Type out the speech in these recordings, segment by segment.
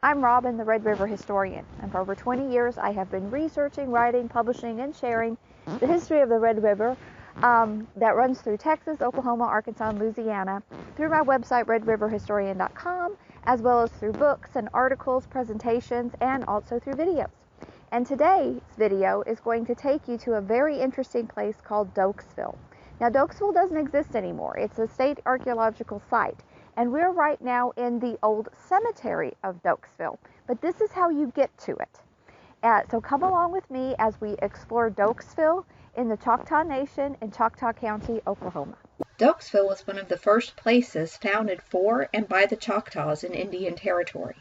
I'm Robin, the Red River historian, and for over 20 years I have been researching, writing, publishing, and sharing the history of the Red River that runs through Texas, Oklahoma, Arkansas, and Louisiana through my website, redriverhistorian.com, as well as through books and articles, presentations, and also through videos. And today's video is going to take you to a very interesting place called Doaksville. Now, Doaksville doesn't exist anymore. It's a state archaeological site. And we're right now in the old cemetery of Doaksville, but this is how you get to it. So come along with me as we explore Doaksville in the Choctaw Nation in Choctaw County, Oklahoma. Doaksville was one of the first places founded for and by the Choctaws in Indian Territory.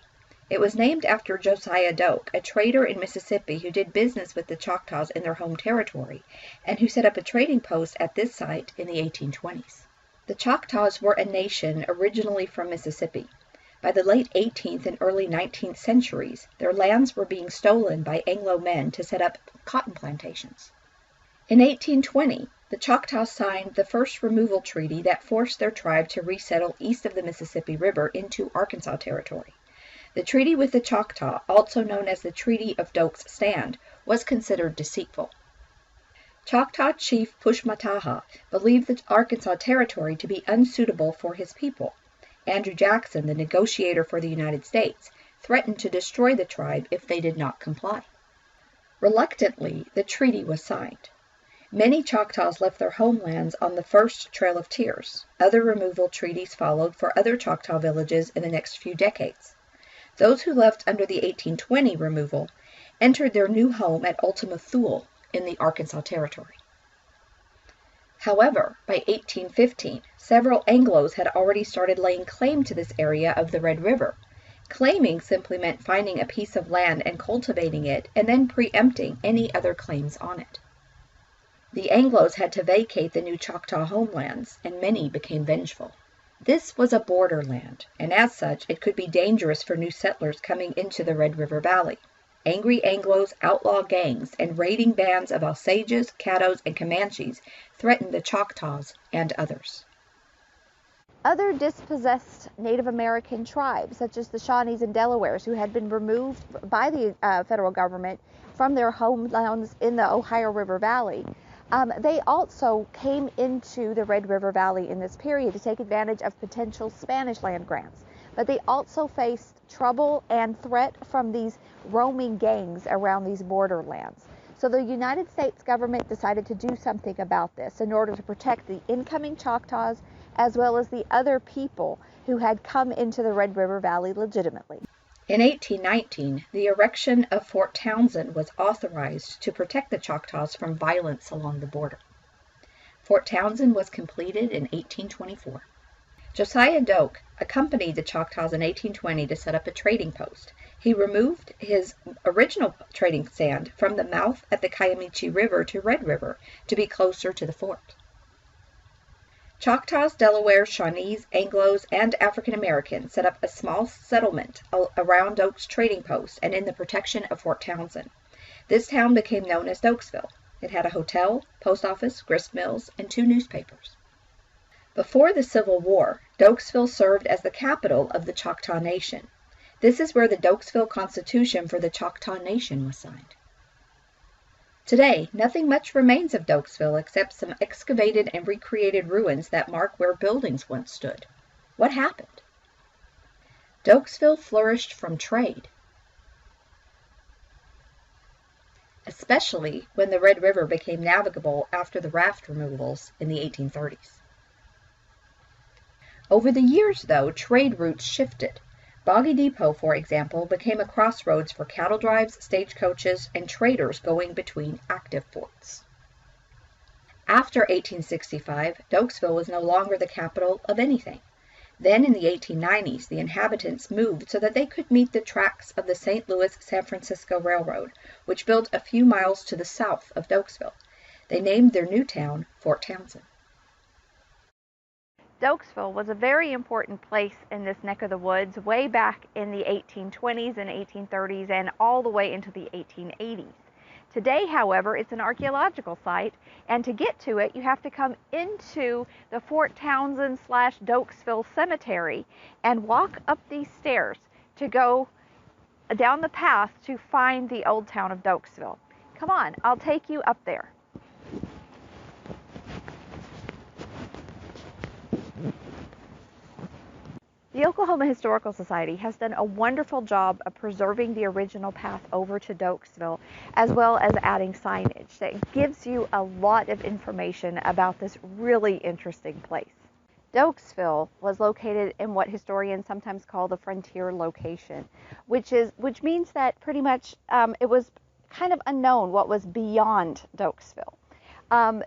It was named after Josiah Doak, a trader in Mississippi who did business with the Choctaws in their home territory, and who set up a trading post at this site in the 1820s. The Choctaws were a nation originally from Mississippi. By the late 18th and early 19th centuries, their lands were being stolen by Anglo men to set up cotton plantations. In 1820, the Choctaws signed the first removal treaty that forced their tribe to resettle east of the Mississippi River into Arkansas Territory. The treaty with the Choctaw, also known as the Treaty of Doak's Stand, was considered deceitful. Choctaw Chief Pushmataha believed the Arkansas Territory to be unsuitable for his people. Andrew Jackson, the negotiator for the United States, threatened to destroy the tribe if they did not comply. Reluctantly, the treaty was signed. Many Choctaws left their homelands on the first Trail of Tears. Other removal treaties followed for other Choctaw villages in the next few decades. Those who left under the 1820 removal entered their new home at Ultima Thule in the Arkansas Territory. However, by 1815, several Anglos had already started laying claim to this area of the Red River. Claiming simply meant finding a piece of land and cultivating it, and then preempting any other claims on it. The Anglos had to vacate the new Choctaw homelands, and many became vengeful. This was a borderland, and as such, it could be dangerous for new settlers coming into the Red River Valley. Angry Anglos, outlaw gangs, and raiding bands of Osages, Caddos, and Comanches threatened the Choctaws and others. Other dispossessed Native American tribes, such as the Shawnees and Delawares, who had been removed by the federal government from their homelands in the Ohio River Valley, they also came into the Red River Valley in this period to take advantage of potential Spanish land grants. But they also faced trouble and threat from these roaming gangs around these borderlands. So the United States government decided to do something about this in order to protect the incoming Choctaws as well as the other people who had come into the Red River Valley legitimately. In 1819, the erection of Fort Towson was authorized to protect the Choctaws from violence along the border. Fort Towson was completed in 1824. Josiah Doak accompanied the Choctaws in 1820 to set up a trading post. He removed his original trading stand from the mouth at the Kiamichi River to Red River to be closer to the fort. Choctaws, Delawares, Shawnees, Anglos, and African Americans set up a small settlement around Doak's trading post and in the protection of Fort Towson. This town became known as Doaksville. It had a hotel, post office, grist mills, and 2 newspapers. Before the Civil War, Doaksville served as the capital of the Choctaw Nation. This is where the Doaksville Constitution for the Choctaw Nation was signed. Today, nothing much remains of Doaksville except some excavated and recreated ruins that mark where buildings once stood. What happened? Doaksville flourished from trade, especially when the Red River became navigable after the raft removals in the 1830s. Over the years, though, trade routes shifted. Boggy Depot, for example, became a crossroads for cattle drives, stagecoaches, and traders going between active ports. After 1865, Doaksville was no longer the capital of anything. Then in the 1890s, the inhabitants moved so that they could meet the tracks of the St. Louis-San Francisco Railroad, which built a few miles to the south of Doaksville. They named their new town Fort Towson. Doaksville was a very important place in this neck of the woods way back in the 1820s and 1830s and all the way into the 1880s. Today, however, it's an archaeological site, and to get to it, you have to come into the Fort Towson/Doaksville Cemetery and walk up these stairs to go down the path to find the old town of Doaksville. Come on, I'll take you up there. The Oklahoma Historical Society has done a wonderful job of preserving the original path over to Doaksville, as well as adding signage that gives you a lot of information about this really interesting place. Doaksville was located in what historians sometimes call the frontier location, which means that pretty much it was kind of unknown what was beyond Doaksville.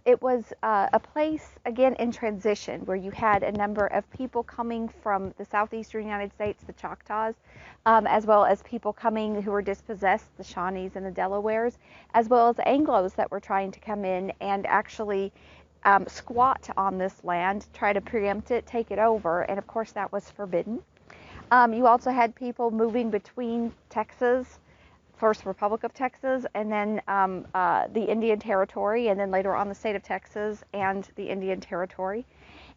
It was a place, again, in transition, where you had a number of people coming from the southeastern United States, the Choctaws, as well as people coming who were dispossessed, the Shawnees and the Delawares, as well as Anglos that were trying to come in and actually squat on this land, try to preempt it, take it over, and of course that was forbidden. You also had people moving between Texas, first Republic of Texas, and then the Indian Territory, and then later on the state of Texas and the Indian Territory.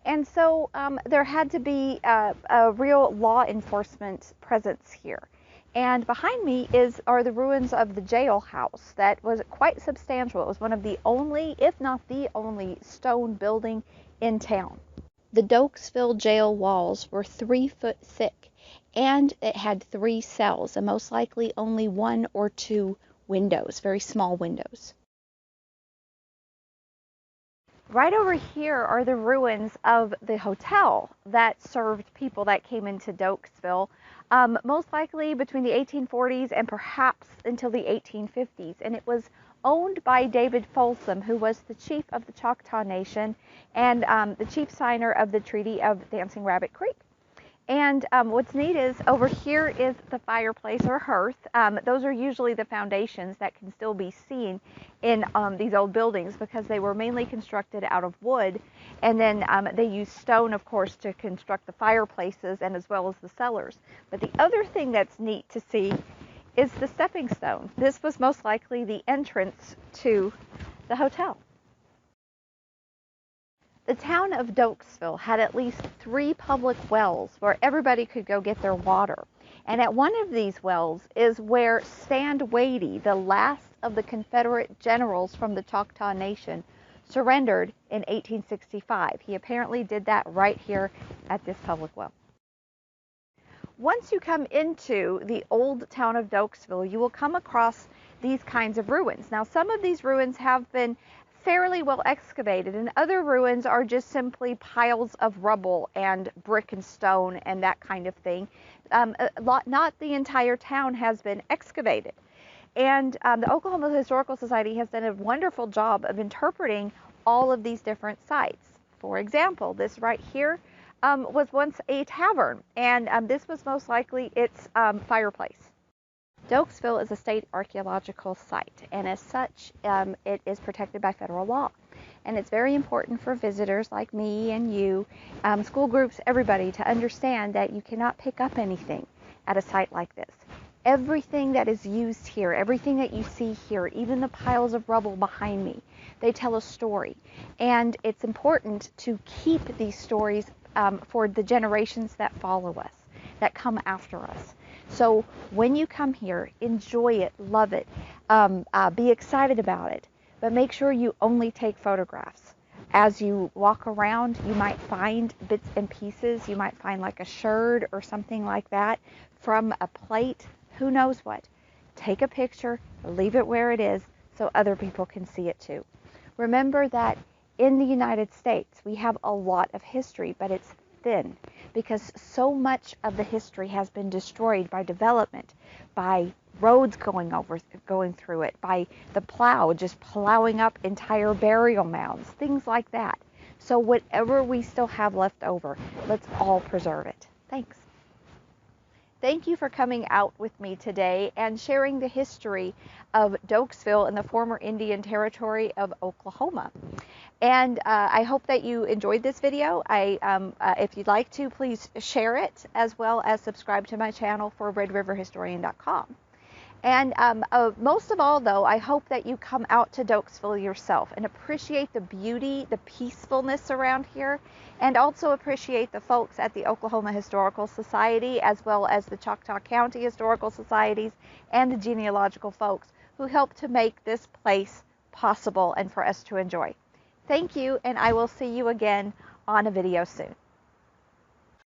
And so there had to be a real law enforcement presence here. And behind me are the ruins of the jailhouse that was quite substantial. It was one of the only, if not the only, stone building in town. The Doaksville jail walls were 3 foot thick, and it had 3 cells, and most likely only 1 or 2 windows, very small windows. Right over here are the ruins of the hotel that served people that came into Doaksville, most likely between the 1840s and perhaps until the 1850s. And it was owned by David Folsom, who was the chief of the Choctaw Nation and the chief signer of the Treaty of Dancing Rabbit Creek. And what's neat is over here is the fireplace or hearth. Those are usually the foundations that can still be seen in these old buildings, because they were mainly constructed out of wood, and then they used stone, of course, to construct the fireplaces and as well as the cellars. But the other thing that's neat to see is the stepping stone. This was most likely the entrance to the hotel. The town of Doaksville had at least 3 public wells where everybody could go get their water. And at one of these wells is where Stand Watie, the last of the Confederate generals from the Choctaw Nation, surrendered in 1865. He apparently did that right here at this public well. Once you come into the old town of Doaksville, you will come across these kinds of ruins. Now, some of these ruins have been fairly well excavated, and other ruins are just simply piles of rubble and brick and stone and that kind of thing. Not the entire town has been excavated. And the Oklahoma Historical Society has done a wonderful job of interpreting all of these different sites. For example, this right here was once a tavern, and this was most likely its fireplace. Doaksville is a state archaeological site, and as such, it is protected by federal law. And it's very important for visitors like me and you, school groups, everybody, to understand that you cannot pick up anything at a site like this. Everything that is used here, everything that you see here, even the piles of rubble behind me, they tell a story. And it's important to keep these stories for the generations that follow us, that come after us. So when you come here, enjoy it, love it, be excited about it, but make sure you only take photographs. As you walk around, you might find bits and pieces. You might find like a sherd or something like that from a plate, who knows what. Take a picture, leave it where it is so other people can see it too. Remember that in the United States, we have a lot of history, but it's thin, because so much of the history has been destroyed by development, by roads going through it, by the plow just plowing up entire burial mounds, things like that. So whatever we still have left over, let's all preserve it. Thanks. Thank you for coming out with me today and sharing the history of Doaksville in the former Indian Territory of Oklahoma. And I hope that you enjoyed this video. If you'd like to, please share it, as well as subscribe to my channel for RedRiverHistorian.com. And most of all, though, I hope that you come out to Doaksville yourself and appreciate the beauty, the peacefulness around here, and also appreciate the folks at the Oklahoma Historical Society, as well as the Choctaw County Historical Societies and the genealogical folks who helped to make this place possible and for us to enjoy. Thank you, and I will see you again on a video soon.